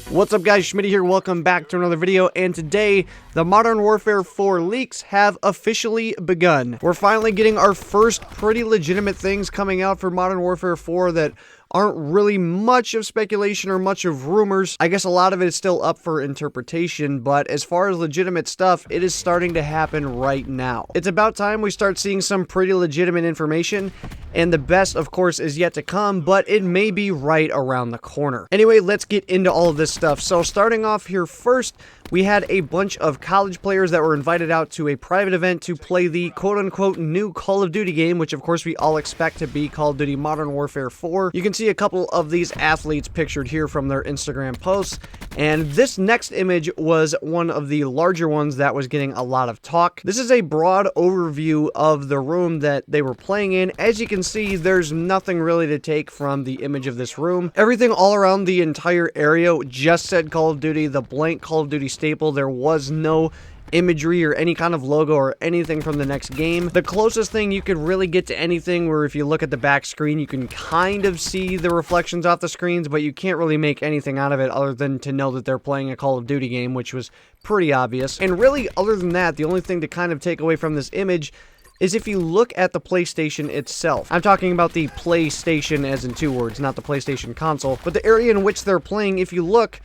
What's up guys, Schmitty here, welcome back to another video, and today, the Modern Warfare 4 leaks have officially begun. We're finally getting our first pretty legitimate things coming out for Modern Warfare 4 that aren't really much of speculation or much of rumors. I guess a lot of it is still up for interpretation, but as far as legitimate stuff, it is starting to happen right now. It's about time we start seeing some pretty legitimate information, and the best, of course, is yet to come, but it may be right around the corner. Anyway, let's get into all of this stuff. So starting off here first, we had a bunch of college players that were invited out to a private event to play the quote-unquote new Call of Duty game, which of course we all expect to be Call of Duty Modern Warfare 4. You can see a couple of these athletes pictured here from their Instagram posts, and this next image was one of the larger ones that was getting a lot of talk. This is a broad overview of the room that they were playing in. As you can see, there's nothing really to take from the image of this room. Everything all around the entire area just said Call of Duty, the blank Call of Duty staple. There was no imagery or any kind of logo or anything from the next game. The closest thing you could really get to anything, where if you look at the back screen, you can kind of see the reflections off the screens, but you can't really make anything out of it other than to know that they're playing a Call of Duty game, which was pretty obvious. And really, other than that, the only thing to kind of take away from this image is if you look at the PlayStation itself. I'm talking about the PlayStation as in two words, not the PlayStation console, but the area in which they're playing. If you look,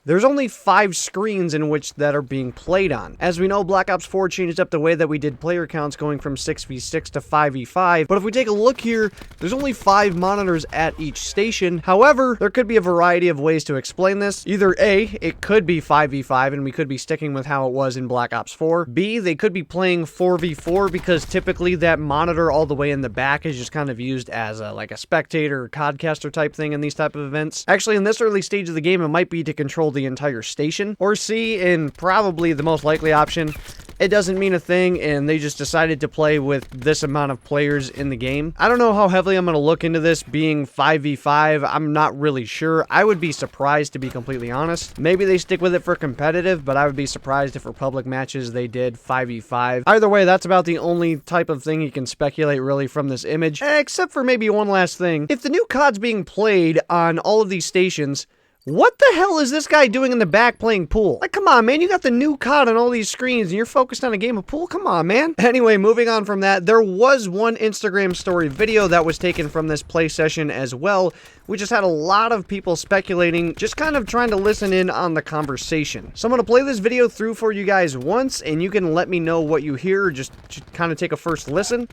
there's only 5 screens in which that are being played on. As we know, Black Ops 4 changed up the way that we did player counts, going from 6v6 to 5v5, but if we take a look here, there's only 5 monitors at each station. However, there could be a variety of ways to explain this. Either A, it could be 5v5 and we could be sticking with how it was in Black Ops 4. B, they could be playing 4v4 because typically that monitor all the way in the back is just kind of used as like a spectator or codcaster type thing in these type of events. Actually, in this early stage of the game, it might be to control the entire station. Or C, and probably the most likely option, it doesn't mean a thing and they just decided to play with this amount of players in the game. I don't know how heavily I'm going to look into this being 5v5. I'm not really sure. I would be surprised, to be completely honest. Maybe they stick with it for competitive, but I would be surprised if for public matches they did 5v5. Either way, that's about the only type of thing you can speculate really from this image, except for maybe one last thing. If the new COD's being played on all of these stations, what the hell is this guy doing in the back playing pool? Like, come on, man, you got the new COD on all these screens and you're focused on a game of pool? Come on, man. Anyway, moving on from that, there was one Instagram story video that was taken from this play session as well. We just had a lot of people speculating, just kind of trying to listen in on the conversation. So I'm going to play this video through for you guys once, and you can let me know what you hear, or just kind of take a first listen.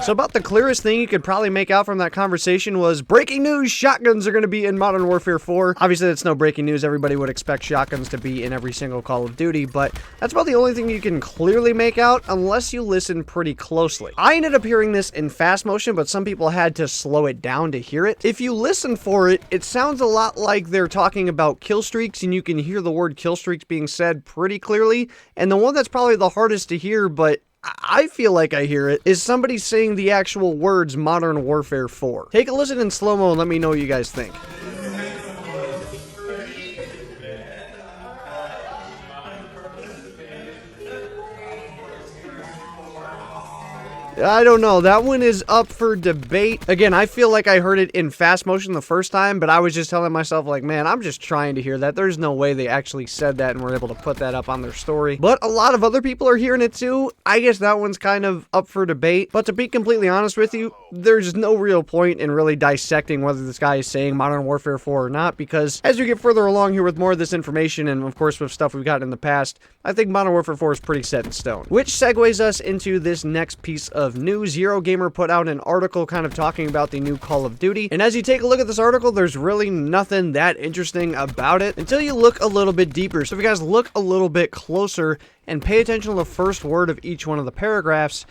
So about the clearest thing you could probably make out from that conversation was, breaking news, shotguns are going to be in Modern Warfare 4. Obviously, that's no breaking news. Everybody would expect shotguns to be in every single Call of Duty, but that's about the only thing you can clearly make out unless you listen pretty closely. I ended up hearing this in fast motion, but some people had to slow it down to hear it. If you listen for it, it sounds a lot like they're talking about kill streaks, and you can hear the word kill streaks being said pretty clearly. And the one that's probably the hardest to hear, but I feel like I hear it, is somebody saying the actual words Modern Warfare 4. Take a listen in slow-mo and let me know what you guys think. I don't know, that one is up for debate. Again, I feel like I heard it in fast motion the first time, but I was just telling myself, like, man, I'm just trying to hear that. There's no way they actually said that and were able to put that up on their story. But a lot of other people are hearing it too. I guess that one's kind of up for debate. But to be completely honest with you, there's no real point in really dissecting whether this guy is saying Modern Warfare 4 or not, because as we get further along here with more of this information, and of course with stuff we've gotten in the past, I think Modern Warfare 4 is pretty set in stone. Which segues us into this next piece of news. Eurogamer put out an article kind of talking about the new Call of Duty, and as you take a look at this article, there's really nothing that interesting about it until you look a little bit deeper. So if you guys look a little bit closer and pay attention to the first word of each one of the paragraphs,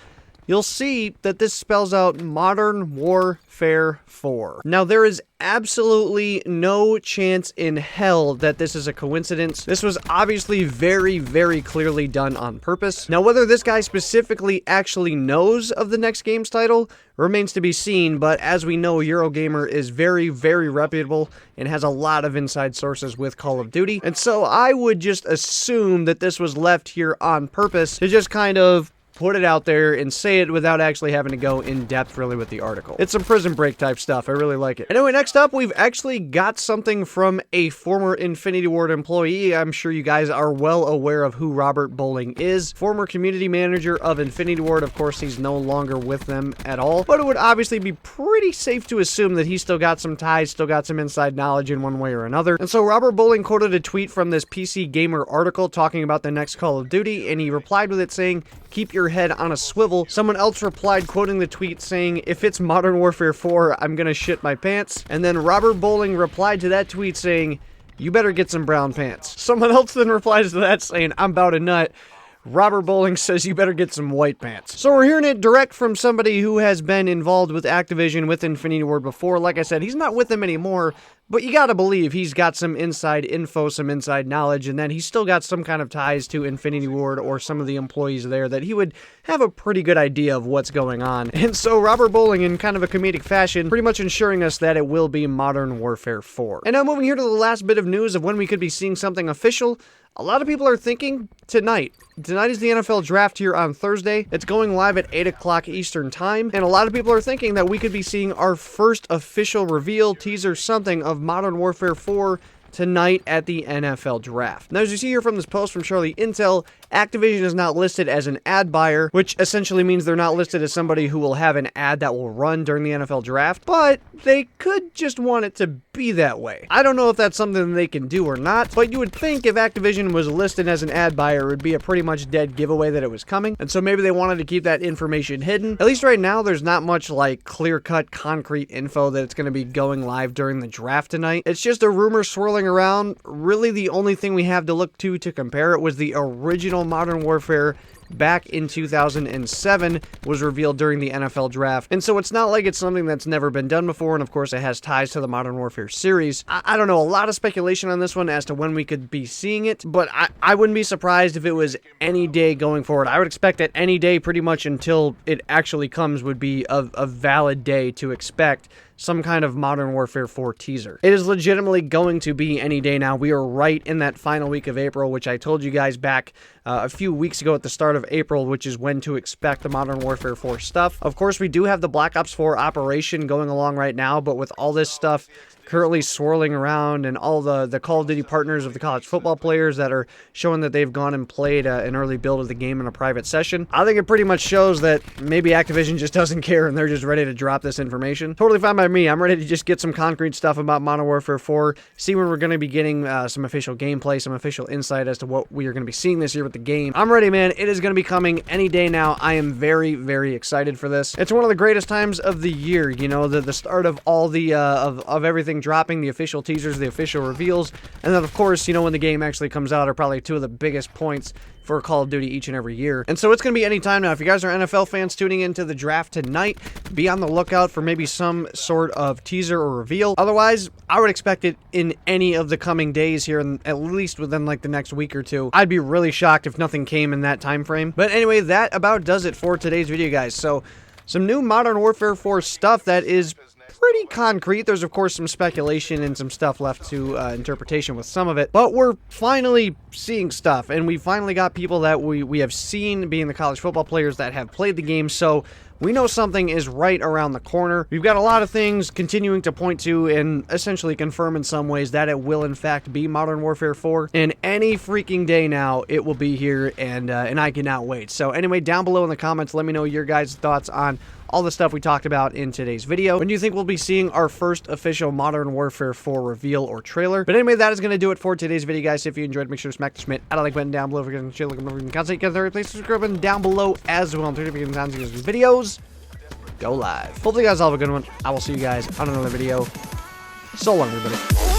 you'll see that this spells out Modern Warfare 4. Now, there is absolutely no chance in hell that this is a coincidence. This was obviously very, very clearly done on purpose. Now, whether this guy specifically actually knows of the next game's title remains to be seen, but as we know, Eurogamer is very, very reputable and has a lot of inside sources with Call of Duty, and so I would just assume that this was left here on purpose to just kind of put it out there and say it without actually having to go in depth really with the article. It's some Prison Break type stuff. I really like it. Anyway, next up, we've actually got something from a former Infinity Ward employee. I'm sure you guys are well aware of who Robert Bowling is. Former community manager of Infinity Ward. Of course, he's no longer with them at all, but it would obviously be pretty safe to assume that he's still got some ties, still got some inside knowledge in one way or another. And so Robert Bowling quoted a tweet from this PC Gamer article talking about the next Call of Duty, and he replied with it saying, "Keep your head on a swivel." Someone else replied quoting the tweet saying, "If it's Modern Warfare 4, I'm gonna shit my pants." And then Robert Bowling replied to that tweet saying, "You better get some brown pants." Someone else then replies to that saying, "I'm about a nut." Robert Bowling says you better get some white pants. So we're hearing it direct from somebody who has been involved with Activision, with Infinity Ward before. Like I said, he's not with them anymore, but you gotta believe he's got some inside info, some inside knowledge, and then he's still got some kind of ties to Infinity Ward or some of the employees there that he would have a pretty good idea of what's going on. And so Robert Bowling, in kind of a comedic fashion, pretty much ensuring us that it will be Modern Warfare 4. And now moving here to the last bit of news of when we could be seeing something official. A lot of people are thinking tonight. Tonight is the NFL draft here on Thursday. It's going live at 8 o'clock Eastern time. And a lot of people are thinking that we could be seeing our first official reveal, teaser, something of Modern Warfare 4 tonight at the NFL draft. Now, as you see here from this post from Charlie Intel, Activision is not listed as an ad buyer, which essentially means they're not listed as somebody who will have an ad that will run during the NFL draft, but they could just want it to be that way. I don't know if that's something they can do or not, but you would think if Activision was listed as an ad buyer, it would be a pretty much dead giveaway that it was coming, and so maybe they wanted to keep that information hidden. At least right now, there's not much like clear-cut, concrete info that it's going to be going live during the draft tonight. It's just a rumor swirling around. Really, the only thing we have to look to compare it was the original Modern Warfare back in 2007 was revealed during the NFL draft. And so it's not like it's something that's never been done before, and of course it has ties to the Modern Warfare series. I don't know, a lot of speculation on this one as to when we could be seeing it, but I wouldn't be surprised if it was any day going forward. I would expect that any day pretty much until it actually comes would be a valid day to expect some kind of Modern Warfare 4 teaser. It is legitimately going to be any day now. We are right in that final week of April, which I told you guys back a few weeks ago at the start of April, which is when to expect the Modern Warfare 4 stuff. Of course, we do have the Black Ops 4 operation going along right now, but with all this stuff currently swirling around and all the Call of Duty partners of the college football players that are showing that they've gone and played an early build of the game in a private session, I think it pretty much shows that maybe Activision just doesn't care and they're just ready to drop this information. Totally fine by me. I'm ready to just get some concrete stuff about Modern Warfare 4, see when we're going to be getting some official gameplay, some official insight as to what we are going to be seeing this year with the game. I'm ready, man. It is going to be coming any day now. I am very, very excited for this. It's one of the greatest times of the year, you know, the start of all the, of everything dropping, the official teasers, the official reveals, and then of course, you know, when the game actually comes out are probably two of the biggest points for Call of Duty each and every year. And so it's going to be any time now. If you guys are NFL fans tuning into the draft tonight, be on the lookout for maybe some sort of teaser or reveal. Otherwise, I would expect it in any of the coming days here, at least within like the next week or two. I'd be really shocked if nothing came in that time frame. But anyway, that about does it for today's video, guys. So some new Modern Warfare 4 stuff that is pretty concrete. There's, of course, some speculation and some stuff left to interpretation with some of it, but we're finally seeing stuff, and we finally got people that we have seen being the college football players that have played the game, so we know something is right around the corner. We've got a lot of things continuing to point to and essentially confirm in some ways that it will, in fact, be Modern Warfare 4, and any freaking day now, it will be here, and I cannot wait. So anyway, down below in the comments, let me know your guys' thoughts on all the stuff we talked about in today's video. When do you think we'll be seeing our first official Modern Warfare 4 reveal or trailer? But anyway, that is going to do it for today's video, guys. If you enjoyed, make sure to smack the Schmidt at a like button down below if you're going to chill, looking over the content. Get there, please subscribe button down below as well. And if you can videos, go live. Hopefully you guys all have a good one. I will see you guys on another video. So long, everybody.